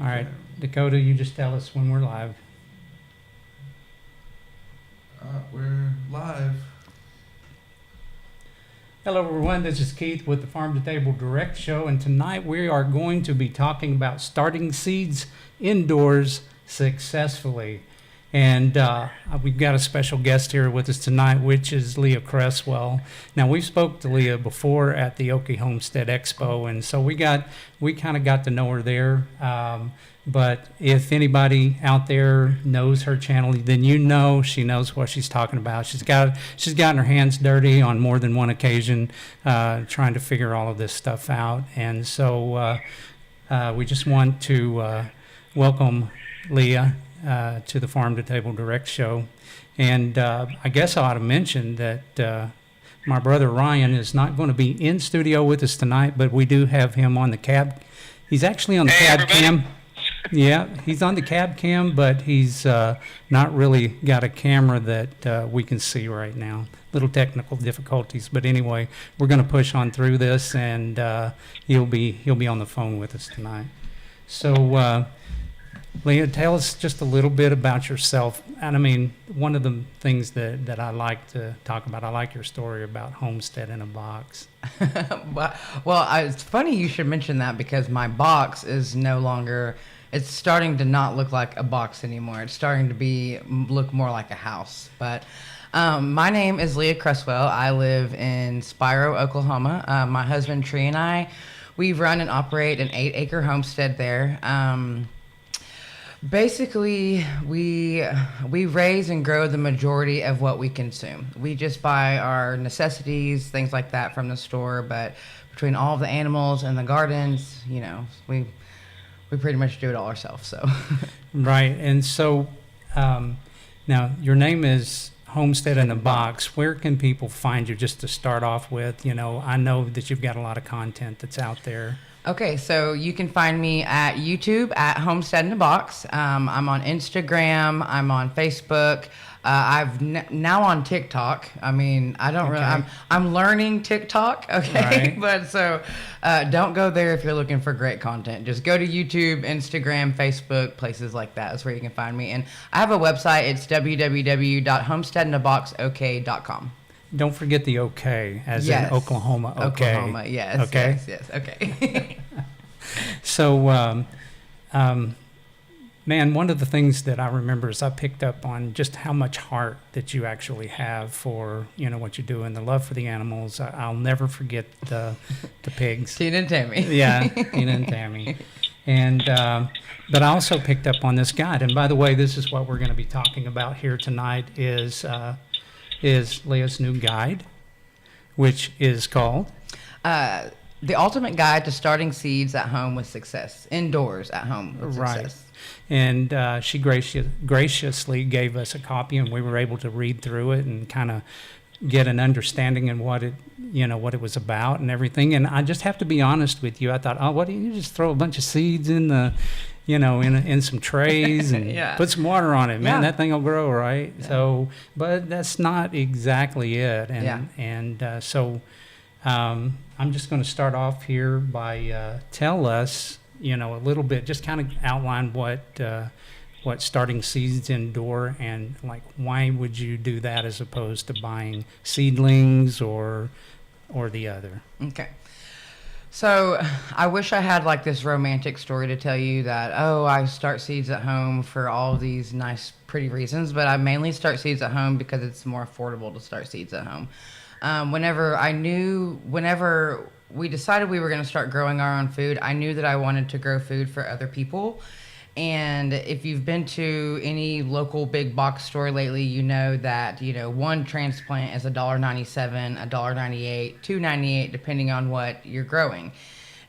All right, Dakota, you just tell us when we're live. We're live. Hello, everyone. This is Keith with the Farm to Table Direct Show, and tonight we are going to be talking about starting seeds indoors successfully. And we've got a special guest here with us tonight, which is Leah Cresswell. Now, we spoke to Leah before at the OKIE Homestead EXPO, and so we kind of got to know her there. But if anybody out there knows her channel, then you know she knows what she's talking about. She's gotten her hands dirty on more than one occasion trying to figure all of this stuff out. And so we just want to welcome Leah to the Farm to Table Direct Show. And I guess I ought to mention that my brother Ryan is not going to be in studio with us tonight, but we do have him on the cab. He's actually on the cab cam. Yeah, he's on the cab cam, but he's not really got a camera that we can see right now. Little technical difficulties, but anyway, we're going to push on through this, and he'll be on the phone with us tonight. So, Leah, tell us just a little bit about yourself. And I mean, one of the things that I like to talk about, I like your story about homestead in a box. Well, it's funny you should mention that because my box is no longer. It's starting to not look like a box anymore. It's starting to look more like a house. But my name is Leah Cresswell. I live in Spiro, Oklahoma. My husband Tree and I, we run and operate an 8-acre homestead there. Basically, we raise and grow the majority of what we consume. We just buy our necessities, things like that from the store. But between all of the animals and the gardens, you know, we pretty much do it all ourselves. So, right. And so, now your name is Homestead in a Box. Where can people find you? Just to start off with, you know, I know that you've got a lot of content that's out there. Okay, so you can find me at YouTube at Homestead in a Box. I'm on Instagram. I'm on Facebook. Now on TikTok. I mean, I don't really. I'm learning TikTok. Okay, right. But so don't go there if you're looking for great content. Just go to YouTube, Instagram, Facebook, places like that. That's where you can find me. And I have a website. It's www.homesteadinaboxok.com. Don't forget the OK, as in Oklahoma. OK. Oklahoma, yes. Okay. Yes. Okay. So, man, one of the things that I remember is I picked up on just how much heart that you actually have for, you know, what you do and the love for the animals. I'll never forget the pigs. Tina and Tammy. Yeah, Tina and Tammy. And but I also picked up on this guide. And by the way, this is what we're going to be talking about here tonight is Leah's new guide, which is called The Ultimate Guide to Starting Seeds at Home with Success, Indoors at Home with Success. And she graciously gave us a copy, and we were able to read through it and kind of get an understanding of what it was about and everything. And I just have to be honest with you. I thought, oh, what do you just throw a bunch of seeds in the, you know, in some trays and put some water on it, man, that thing will grow, right? Yeah. So, but that's not exactly it. And so I'm just going to start off here by tell us, you know, a little bit, just kind of outline what starting seeds indoor and like why would you do that as opposed to buying seedlings or the other. Okay. So I wish I had like this romantic story to tell you that, oh, I start seeds at home for all of these nice, pretty reasons, but I mainly start seeds at home because it's more affordable to start seeds at home. Whenever we decided we were going to start growing our own food, I knew that I wanted to grow food for other people. And if you've been to any local big box store lately, you know that, you know, one transplant is $1.97, $1.98, $2.98, depending on what you're growing.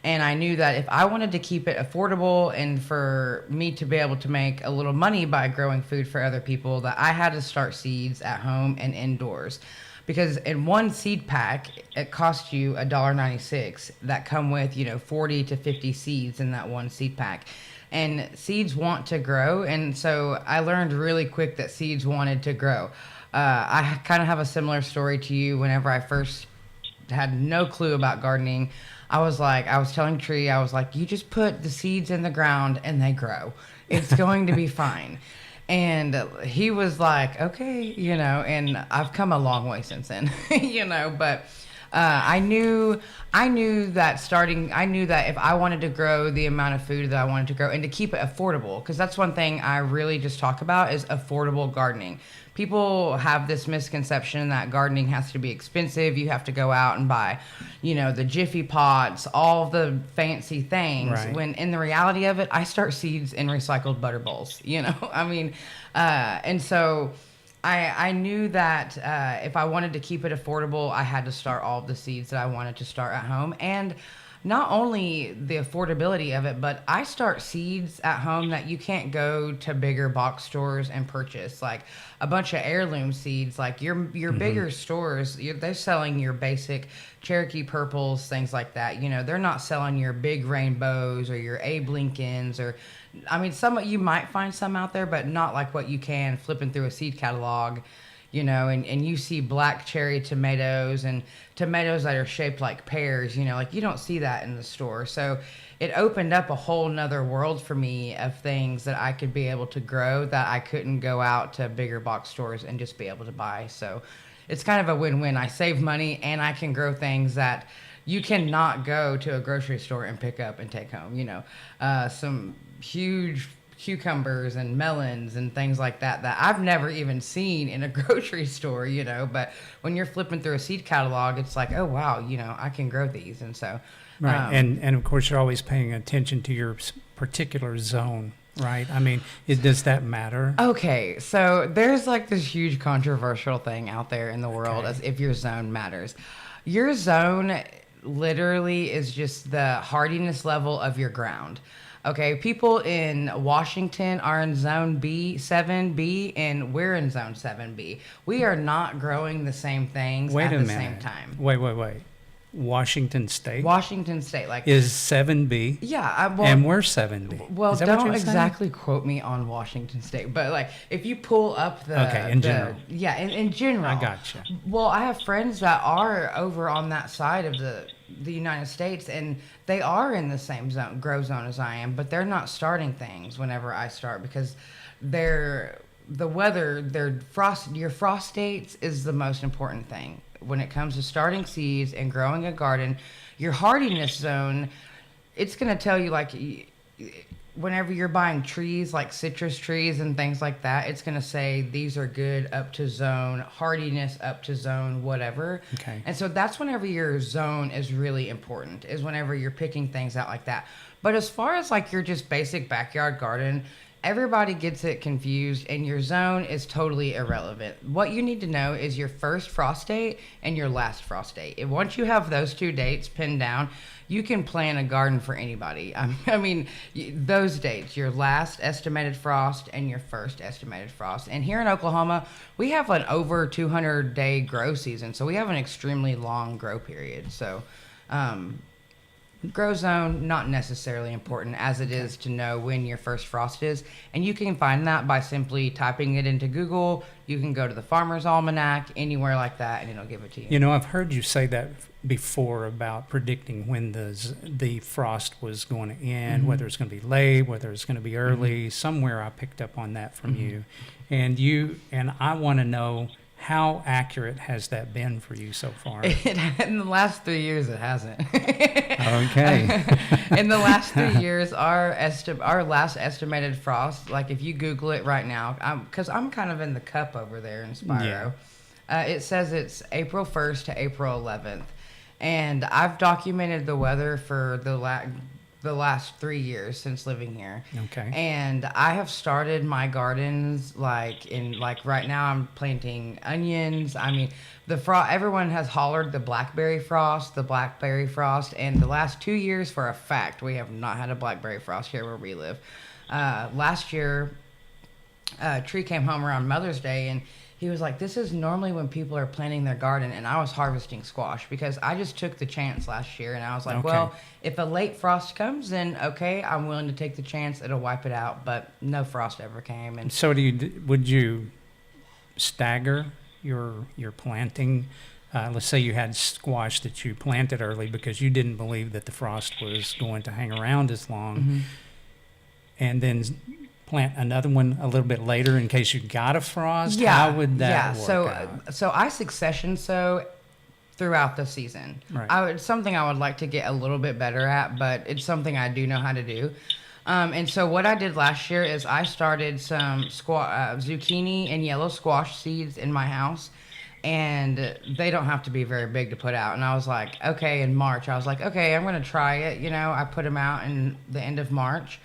And I knew that if I wanted to keep it affordable and for me to be able to make a little money by growing food for other people, that I had to start seeds at home and indoors. Because in one seed pack, it costs you $1.96 that come with, you know, 40 to 50 seeds in that one seed pack. And seeds want to grow, and so I learned really quick that seeds wanted to grow. I kind of have a similar story to you. Whenever I first had no clue about gardening, I was telling Tree, I was like, you just put the seeds in the ground and they grow. It's going to be fine. And he was like, okay, and I've come a long way since then, but I knew that if I wanted to grow the amount of food that I wanted to grow and to keep it affordable, because that's one thing I really just talk about is affordable gardening. People have this misconception that gardening has to be expensive. You have to go out and buy, the Jiffy pots, all the fancy things. Right. When in the reality of it, I start seeds in recycled butter bowls, and so I knew that if I wanted to keep it affordable, I had to start all of the seeds that I wanted to start at home. And not only the affordability of it, but I start seeds at home that you can't go to bigger box stores and purchase, like a bunch of heirloom seeds. Like your bigger stores, they're selling your basic Cherokee purples, things like that. They're not selling your big rainbows or your Abe Lincolns or, you might find some out there, but not like what you can flipping through a seed catalog. And you see black cherry tomatoes and tomatoes that are shaped like pears, you don't see that in the store. So it opened up a whole nother world for me of things that I could be able to grow that I couldn't go out to bigger box stores and just be able to buy. So it's kind of a win-win. I save money and I can grow things that you cannot go to a grocery store and pick up and take home. Some huge cucumbers and melons and things like that I've never even seen in a grocery store, but when you're flipping through a seed catalog, it's like, oh wow, I can grow these. And so Right. And of course you're always paying attention to your particular zone, right? Does that matter? Okay, so there's like this huge controversial thing out there in the world as if your zone matters. Your zone literally is just the hardiness level of your ground. Okay, people in Washington are in zone B, 7B, and we're in zone 7B. We are not growing the same things at the same time. Wait. Washington State? Washington State, like is 7B. Yeah, and we're 7B. Well, Is that what don't you're exactly quote me on Washington State, but like if you pull up general. Yeah, in general. I gotcha. Well, I have friends that are over on that side of the United States, and they are in the same grow zone as I am, but they're not starting things whenever I start because the weather, your frost dates is the most important thing when it comes to starting seeds and growing a garden. Your hardiness zone, it's going to tell you, like, whenever you're buying trees, like citrus trees and things like that, it's going to say these are good up to zone, hardiness up to zone, whatever. Okay. And so that's whenever your zone is really important, is whenever you're picking things out like that. But as far as like your just basic backyard garden, everybody gets it confused, and your zone is totally irrelevant. What you need to know is your first frost date and your last frost date. And once you have those two dates pinned down, you can plan a garden for anybody. Those dates, your last estimated frost and your first estimated frost. And here in Oklahoma, we have an over 200-day grow season, so we have an extremely long grow period. So, grow zone, not necessarily important as it is to know when your first frost is. And you can find that by simply typing it into Google. You can go to the Farmer's Almanac, anywhere like that, and it'll give it to you. I've heard you say that before about predicting when the frost was going to end, whether it's going to be late, whether it's going to be early. Somewhere I picked up on that from you. And I want to know, how accurate has that been for you so far? In the last 3 years, it hasn't. Okay. In the last 3 years, our last estimated frost, like if you Google it right now, because I'm kind of in the cup over there in Spiro, it says it's April 1st to April 11th. And I've documented the weather for the last 3 years since living here. Okay. And I have started my gardens like right now I'm planting onions. Everyone has hollered the blackberry frost, and the last 2 years, for a fact, we have not had a blackberry frost here where we live. Last year, Tree came home around Mother's Day, and he was like, this is normally when people are planting their garden, and I was harvesting squash because I just took the chance last year, and I was like, well, if a late frost comes, then okay, I'm willing to take the chance. It'll wipe it out, but no frost ever came. And so would you stagger your planting let's say you had squash that you planted early because you didn't believe that the frost was going to hang around as long, and then plant another one a little bit later in case you got a frost? How would that work out? So I succession sow throughout the season. Right. It's something I would like to get a little bit better at, but it's something I do know how to do. And so what I did last year is I started some zucchini and yellow squash seeds in my house, and they don't have to be very big to put out. And I was like, okay, in March, I was like, okay, I'm going to try it. You know, I put them out in the end of March,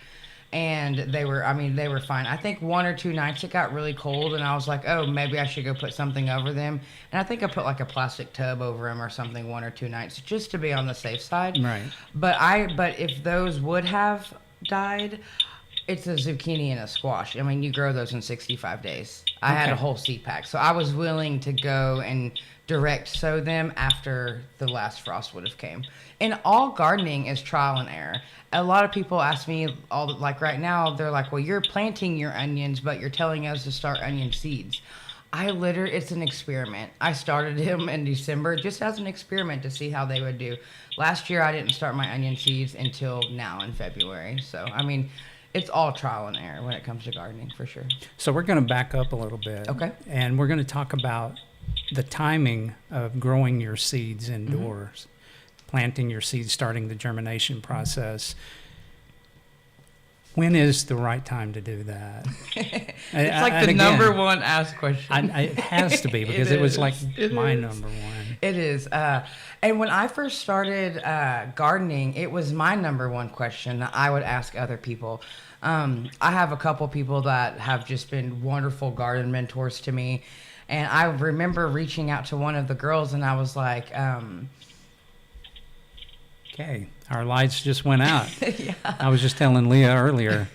and they were fine. I think 1 or 2 nights it got really cold, and I was like, oh, maybe I should go put something over them. And I think I put like a plastic tub over them or something 1 or 2 nights just to be on the safe side. Right. But if those would have died, it's a zucchini and a squash. I mean, you grow those in 65 days. I had a whole seed pack, so I was willing to go and direct sow them after the last frost would have came. And all gardening is trial and error. A lot of people ask me like right now, they're like, well, you're planting your onions, but you're telling us to start onion seeds. It's an experiment. I started them in December just as an experiment to see how they would do. Last year, I didn't start my onion seeds until now in February. So, I mean, it's all trial and error when it comes to gardening, for sure. So we're going to back up a little bit. Okay. And we're going to talk about the timing of growing your seeds indoors, planting your seeds, starting the germination process. When is the right time to do that? It's like the number one asked question. It has to be, because it was like my number one. It is. And when I first started gardening, it was my number one question that I would ask other people. I have a couple people that have just been wonderful garden mentors to me. And I remember reaching out to one of the girls, and I was like, okay, our lights just went out. yeah. I was just telling Leah earlier.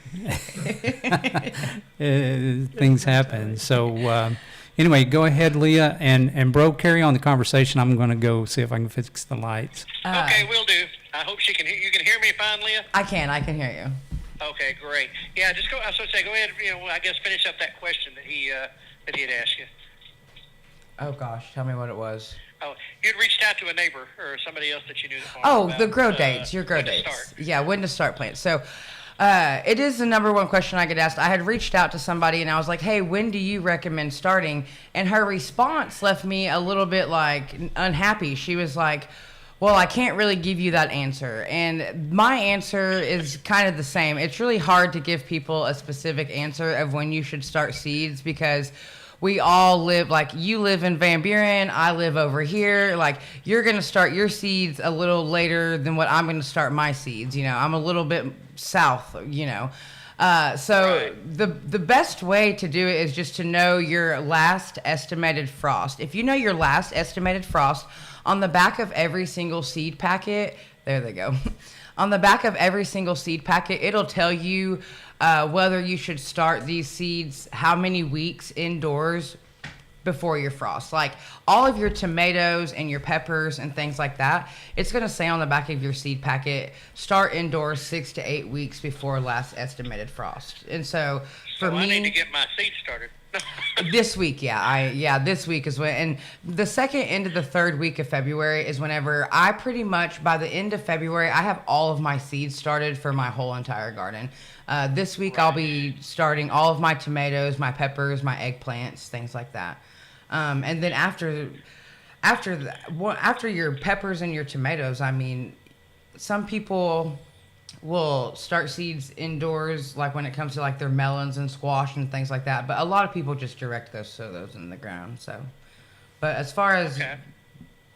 Things happen. So anyway, go ahead, Leah, and bro, carry on the conversation. I'm going to go see if I can fix the lights. Okay, will do. I hope you can hear me fine, Leah? I can hear you. Okay, great. Yeah, just go. I was going to say, go ahead. I guess finish up that question that he had asked you. Oh gosh, tell me what it was. Oh, you'd reached out to a neighbor or somebody else that you knew. The grow dates, your grow dates. Yeah, when to start plants. So it is the number one question I get asked. I had reached out to somebody and I was like, hey, when do you recommend starting? And her response left me a little bit like unhappy. She was like, well, I can't really give you that answer. And my answer is kind of the same. It's really hard to give people a specific answer of when you should start seeds, because we all live, like you live in Van Buren, I live over here. Like you're going to start your seeds a little later than what I'm going to start my seeds. You know, I'm a little bit south, you know. So the best way to do it is just to know your last estimated frost. If you know your last estimated frost, on the back of every single seed packet, there they go. On the back of every single seed packet, it'll tell you whether you should start these seeds how many weeks indoors before your frost. Like all of your tomatoes and your peppers and things like that, it's going to say on the back of your seed packet, start indoors 6 to 8 weeks before last estimated frost. And so for me, I need to get my seeds started. This week, this week is when, and the second into the third week of February is whenever I pretty much, by the end of February, I have all of my seeds started for my whole entire garden. This week I'll be starting all of my tomatoes, my peppers, my eggplants, things like that. And then after your peppers and your tomatoes, I mean, some people will start seeds indoors, like when it comes to like their melons and squash and things like that. But a lot of people just direct sow those in the ground. So, but as far as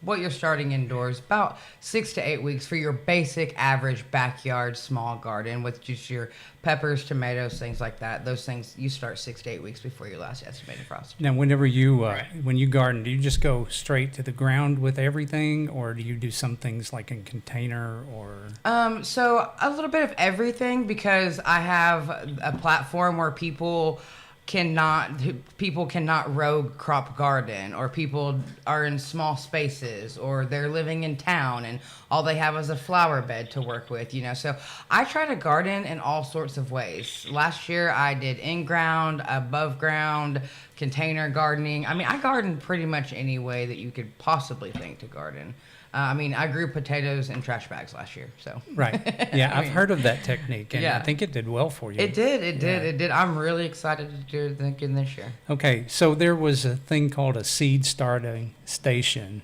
what you're starting indoors, about 6 to 8 weeks for your basic average backyard small garden with just your peppers, tomatoes, things like that. Those things you start 6 to 8 weeks before your last estimated frost. Now, whenever you when you garden, do you just go straight to the ground with everything, or do you do some things like in container or? So a little bit of everything, because I have a platform where people people cannot row crop garden, or people are in small spaces, or they're living in town and all they have is a flower bed to work with, so I try to garden in all sorts of ways. Last year I did in ground, above ground, container gardening. I mean, I garden pretty much any way that you could possibly think to garden. I grew potatoes in trash bags last year, so. Right. Yeah, I've heard of that technique, and I think it did well for you. It did. I'm really excited to do it again this year. Okay, so there was a thing called a seed starting station.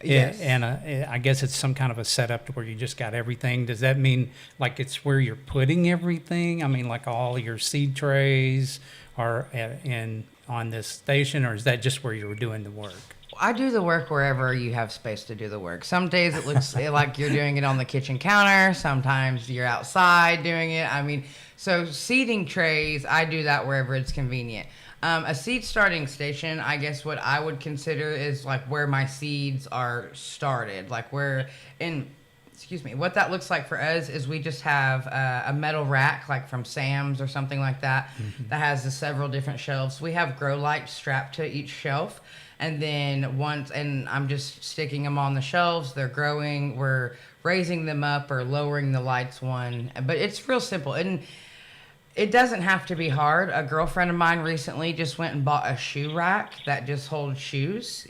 Yes. And I guess it's some kind of a setup to where you just got everything. Does that mean like it's where you're putting everything? I mean, like all your seed trays are on this station, or is that just where you were doing the work? I do the work wherever you have space to do the work. Some days it looks like you're doing it on the kitchen counter. Sometimes you're outside doing it. I mean, so seeding trays, I do that wherever it's convenient. A seed starting station, I guess what I would consider is like where my seeds are started. Like what that looks like for us is we just have a metal rack, like from Sam's or something like that, that has several different shelves. We have grow lights strapped to each shelf. And then and I'm just sticking them on the shelves. They're growing. We're raising them up or lowering the lights one. But it's real simple. And it doesn't have to be hard. A girlfriend of mine recently just went and bought a shoe rack that just holds shoes,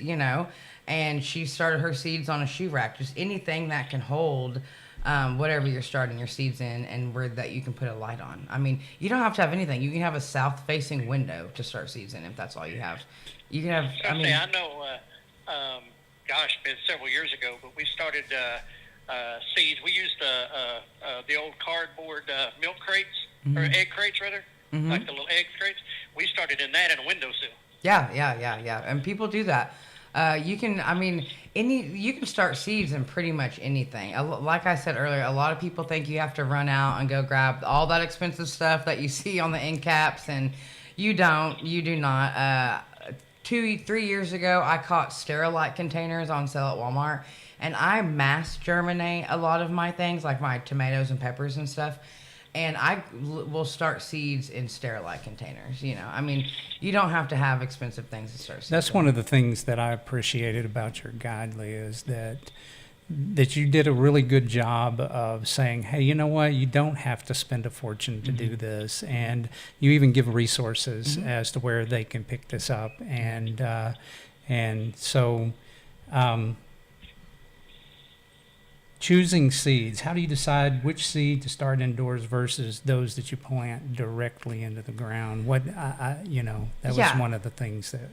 and she started her seeds on a shoe rack. Just anything that can hold whatever you're starting your seeds in, and that you can put a light on. I mean, you don't have to have anything. You can have a south-facing window to start seeds in if that's all you have. You can have. I know. Been several years ago, but we started seeds. We used the old cardboard milk crates or egg crates, rather, like the little egg crates. We started in that in a windowsill. Yeah. And people do that. You can start seeds in pretty much anything. Like I said earlier, a lot of people think you have to run out and go grab all that expensive stuff that you see on the end caps, and you do not. 2-3 years ago, I caught Sterilite containers on sale at Walmart, and I mass germinate a lot of my things, like my tomatoes and peppers and stuff. And I will start seeds in Sterilite containers. I mean, you don't have to have expensive things to start seeds. That's one of the things that I appreciated about your guide, Leah, is that you did a really good job of saying, hey, you know what, you don't have to spend a fortune to do this, and you even give resources as to where they can pick this up, and so choosing seeds, how do you decide which seed to start indoors versus those that you plant directly into the ground? That was one of the things that.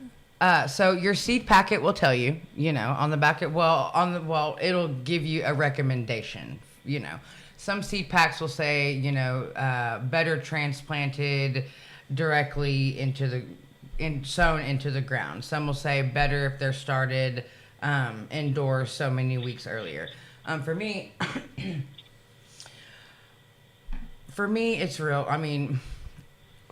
So your seed packet will tell you, on the back, it'll give you a recommendation, Some seed packs will say, better transplanted directly sown into the ground. Some will say better if they're started indoors so many weeks earlier. For me, it's real. I mean,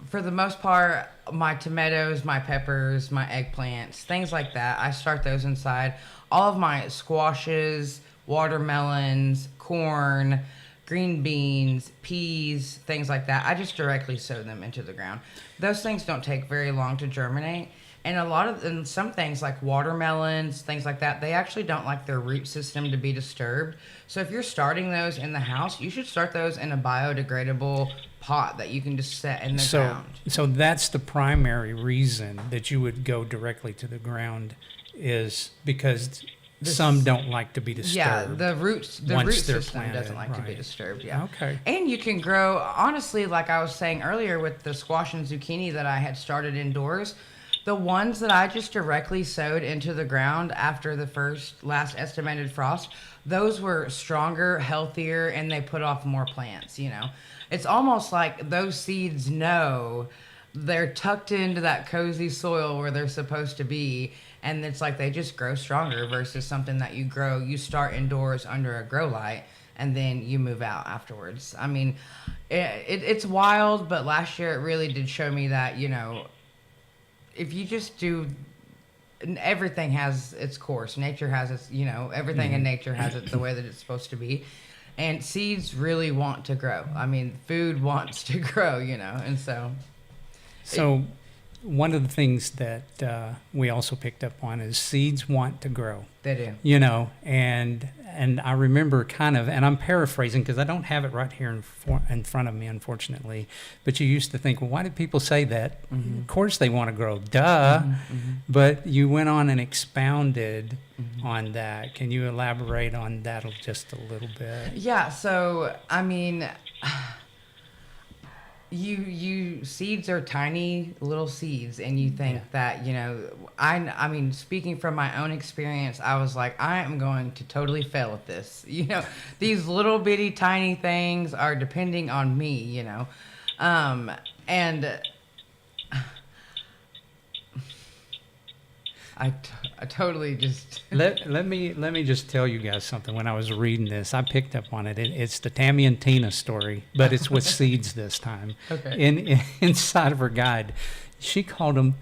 for the most part, my tomatoes, my peppers, my eggplants, things like that, I start those inside. All of my squashes, watermelons, corn, green beans, peas, things like that, I just directly sow them into the ground. Those things don't take very long to germinate. And some things like watermelons, things like that, they actually don't like their root system to be disturbed. So if you're starting those in the house, you should start those in a biodegradable pot that you can just set in the ground. So that's the primary reason that you would go directly to the ground, is because some don't like to be disturbed. Yeah, the root system doesn't like to be disturbed. Yeah. Okay. And you can grow, honestly, like I was saying earlier with the squash and zucchini that I had started indoors. The ones that I just directly sowed into the ground after the last estimated frost, those were stronger, healthier, and they put off more plants, It's almost like those seeds know they're tucked into that cozy soil where they're supposed to be, and it's like they just grow stronger versus something that you start indoors under a grow light, and then you move out afterwards. I mean, it's wild, but last year it really did show me that, if you just do, everything has its course. Nature has its, everything in nature has it the way that it's supposed to be. And seeds really want to grow. I mean, food wants to grow, and so. So one of the things that we also picked up on is seeds want to grow. They do. You know, and I remember kind of, and I'm paraphrasing because I don't have it right here in front of me, unfortunately. But you used to think, well, why did people say that? Of course they want to grow, duh. But you went on and expounded on that. Can you elaborate on that just a little bit? Yeah. So I mean, you seeds are tiny little seeds, and you think that, you know, I mean, speaking from my own experience, I was like, I am going to totally fail at this. You know, these little bitty tiny things are depending on me, you know. And I totally just let me just tell you guys something. When I was reading this, I picked up on it. It's the Tammy and Tina story, but it's with seeds this time. Okay. Inside of her guide, she called them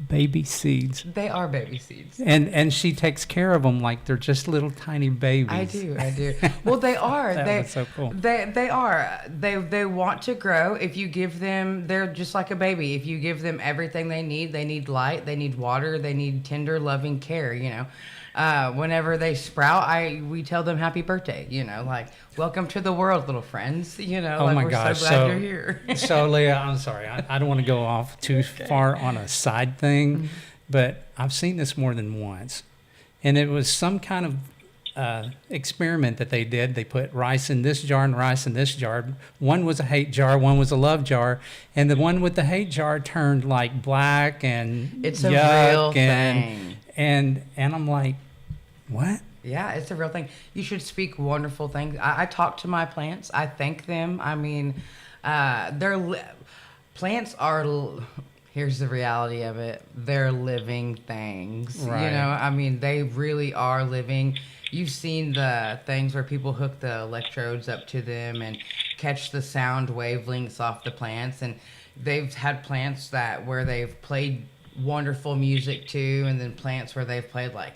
baby seeds. They are baby seeds. And she takes care of them like they're just little tiny babies. I do. Well, they are. That was so cool. They are. They want to grow. If you give them, they're just like a baby. If you give them everything they need light, they need water, they need tender, loving care, you know. Whenever they sprout, we tell them happy birthday, you know, like, welcome to the world, little friends, you know. Oh like, my we're gosh. so glad you're here. So Leah, I'm sorry. I don't want to go off too far on a side thing, but I've seen this more than once. And it was some kind of experiment that they did. They put rice in this jar and rice in this jar. One was a hate jar, one was a love jar, and the one with the hate jar turned like black and It's a yuck real thing. And I'm like, what? Yeah, it's a real thing. You should speak wonderful things. I talk to my plants. I thank them. I mean, plants are. Here's the reality of it. They're living things. Right. You know, I mean, they really are living. You've seen the things where people hook the electrodes up to them and catch the sound wavelengths off the plants. And they've had plants where they've played wonderful music to, and then plants where they've played like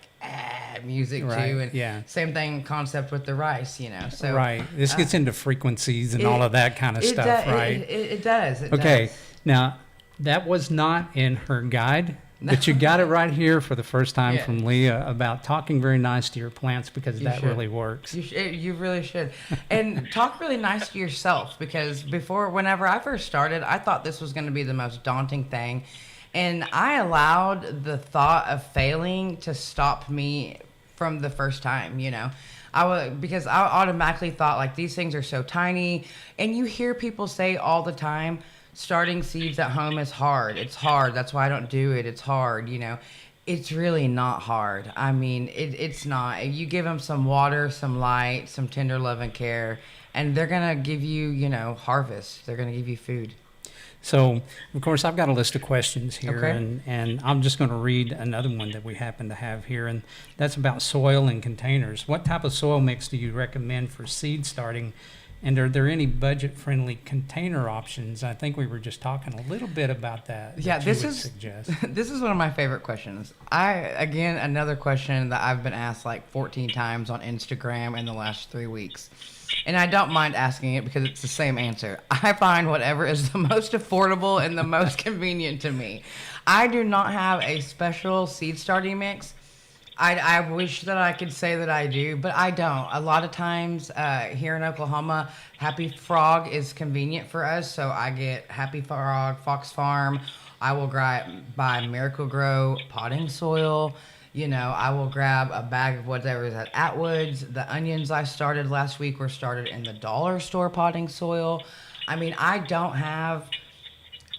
music Right, to, and yeah. same thing concept with the rice, you know. So Right. This gets into frequencies and all of that kind of stuff, right? It does. Okay. Now, that was not in her guide, but you got it right here for the first time Yeah. from Leah about talking very nice to your plants, because that should. really works. You really should. And talk really nice to yourself, because whenever I first started, I thought this was going to be the most daunting thing. And I allowed the thought of failing to stop me from the first time, you know. Because I automatically thought, like, these things are so tiny. And you hear people say all the time, starting seeds at home is hard. It's hard. That's why I don't do it. It's hard, you know. It's really not hard. I mean, it's not. You give them some water, some light, some tender love and care, and they're going to give you, you know, harvest. They're going to give you food. So, of course, I've got a list of questions here, Okay. and I'm just going to read another one that we happen to have here, and that's about soil and containers. What type of soil mix do you recommend for seed starting, and are there any budget-friendly container options? I think we were just talking a little bit about that. Yeah, that you this would is suggest. this is one of my favorite questions. Again, another question that I've been asked like 14 times on Instagram in the last 3 weeks. And I don't mind asking it because it's the same answer. I find whatever is the most affordable and the most convenient to me. I do not have a special seed starting mix. I wish that I could say that I do, but I don't. A lot of times here in Oklahoma, Happy Frog is convenient for us. So I get Happy Frog, Fox Farm. I will buy Miracle Grow potting soil. You know, I will grab a bag of whatever is at Atwood's. The onions I started last week were started in the dollar store potting soil. I mean, I don't have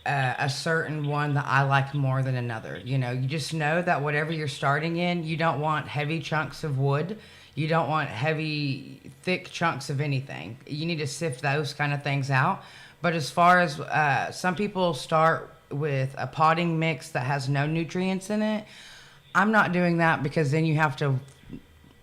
a certain one that I like more than another. You know, you just know that whatever you're starting in, you don't want heavy chunks of wood. You don't want heavy, thick chunks of anything. You need to sift those kind of things out. But as far as some people start with a potting mix that has no nutrients in it, I'm not doing that, because then you have to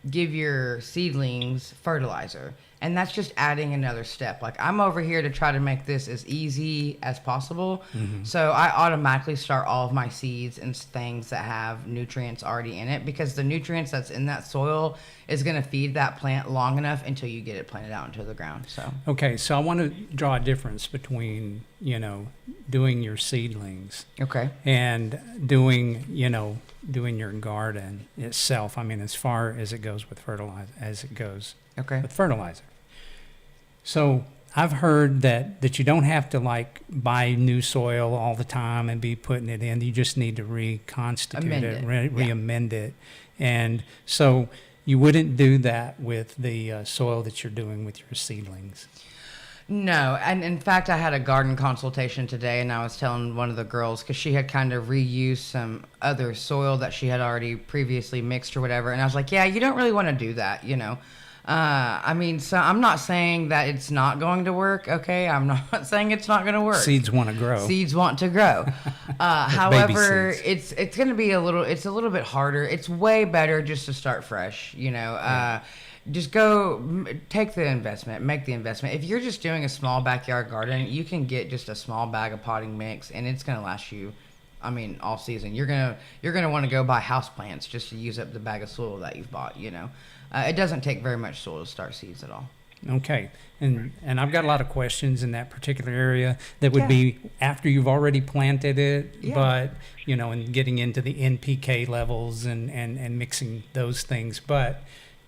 give your seedlings fertilizer. And that's just adding another step. Like, I'm over here to try to make this as easy as possible. So I automatically start all of my seeds and things that have nutrients already in it, because the nutrients that's in that soil is going to feed that plant long enough until you get it planted out into the ground. So Okay, so I want to draw a difference between, doing your seedlings okay. and doing your garden itself. I mean, as far as it goes with Okay. with fertilizer. So I've heard that you don't have to like buy new soil all the time and be putting it in. You just need to reconstitute Amend it, it. re-amend it. And so you wouldn't do that with the soil that you're doing with your seedlings. No, and in fact, I had a garden consultation today, and I was telling one of the girls, because she had kind of reused some other soil that she had already previously mixed or whatever, and I was like, yeah, you don't really want to do that, I mean, so I'm not saying that it's not going to work, okay? I'm not saying it's not going to work. Seeds want to grow. Seeds want to grow. However, seeds. it's going to be a little bit harder. It's way better just to start fresh, Just go take the investment, make the investment. If you're just doing a small backyard garden, you can get just a small bag of potting mix, and it's going to last you, all season. You're gonna want to go buy house plants just to use up the bag of soil that you've bought. It doesn't take very much soil to start seeds at all. Okay, and I've got a lot of questions in that particular area that would be after you've already planted it, but and getting into the NPK levels and mixing those things, but.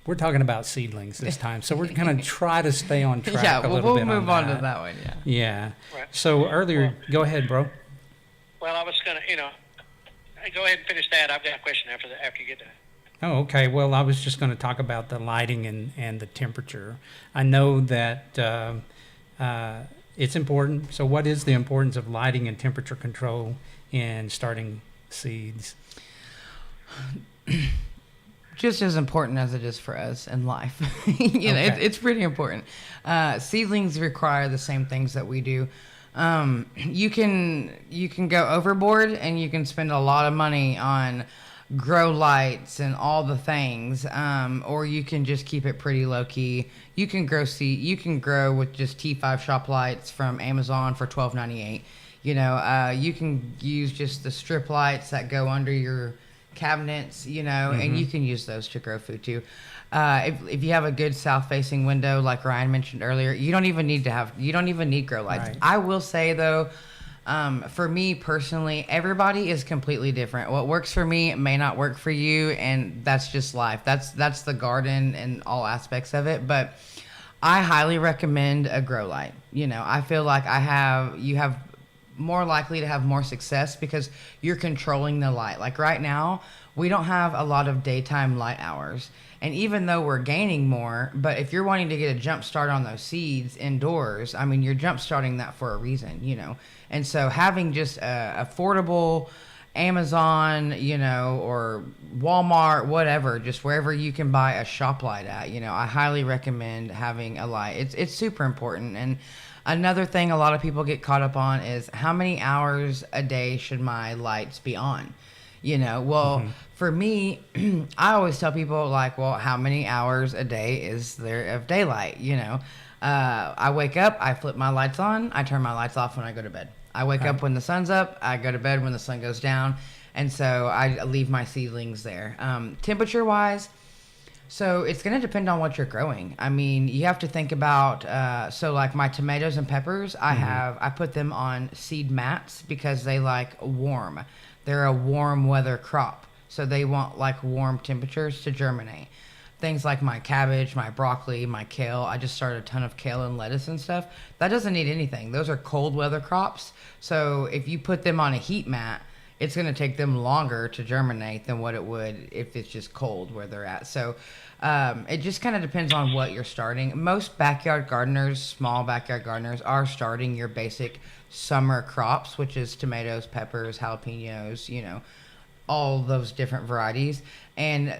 We're talking about seedlings this time, so we're going to try to stay on track a little we'll bit. We'll move on to that one. Yeah. Right. So earlier, go ahead, bro. Well, I was going to, go ahead and finish that. I've got a question after you get done. Oh, okay. Well, I was just going to talk about the lighting and the temperature. I know that it's important. So what is the importance of lighting and temperature control in starting seeds? Just as important as it is for us in life. It's pretty important. Seedlings require the same things that we do. You can go overboard, and you can spend a lot of money on grow lights and all the things, or you can just keep it pretty low key. You can grow with just T5 shop lights from Amazon for $12.98. You can use just the strip lights that go under your cabinets, and you can use those to grow food too. If you have a good south facing window, like Ryan mentioned earlier, you don't even need grow lights. Right. I will say though, for me personally, everybody is completely different. What works for me may not work for you, and that's just life. That's the garden and all aspects of it. But I highly recommend a grow light. I feel like you have more likely to have more success because you're controlling the light. Like right now, we don't have a lot of daytime light hours. And even though we're gaining more, but if you're wanting to get a jump start on those seeds indoors, you're jump starting that for a reason, And so having just affordable Amazon, or Walmart, whatever, just wherever you can buy a shop light at, I highly recommend having a light. It's super important. And another thing a lot of people get caught up on is how many hours a day should my lights be on? For me, I always tell people how many hours a day is there of daylight? I wake up, I flip my lights on, I turn my lights off when I go to bed. I wake up when the sun's up, I go to bed when the sun goes down. And so I leave my seedlings there. Temperature wise, so it's going to depend on what you're growing. You have to think about, like my tomatoes and peppers, I put them on seed mats because they like warm. They're a warm weather crop. So they want warm temperatures to germinate. Things like my cabbage, my broccoli, my kale. I just started a ton of kale and lettuce and stuff. That doesn't need anything. Those are cold weather crops. So if you put them on a heat mat, it's going to take them longer to germinate than what it would if it's just cold where they're at. So it just kind of depends on what you're starting. Most small backyard gardeners are starting your basic summer crops, which is tomatoes, peppers, jalapenos, all those different varieties. And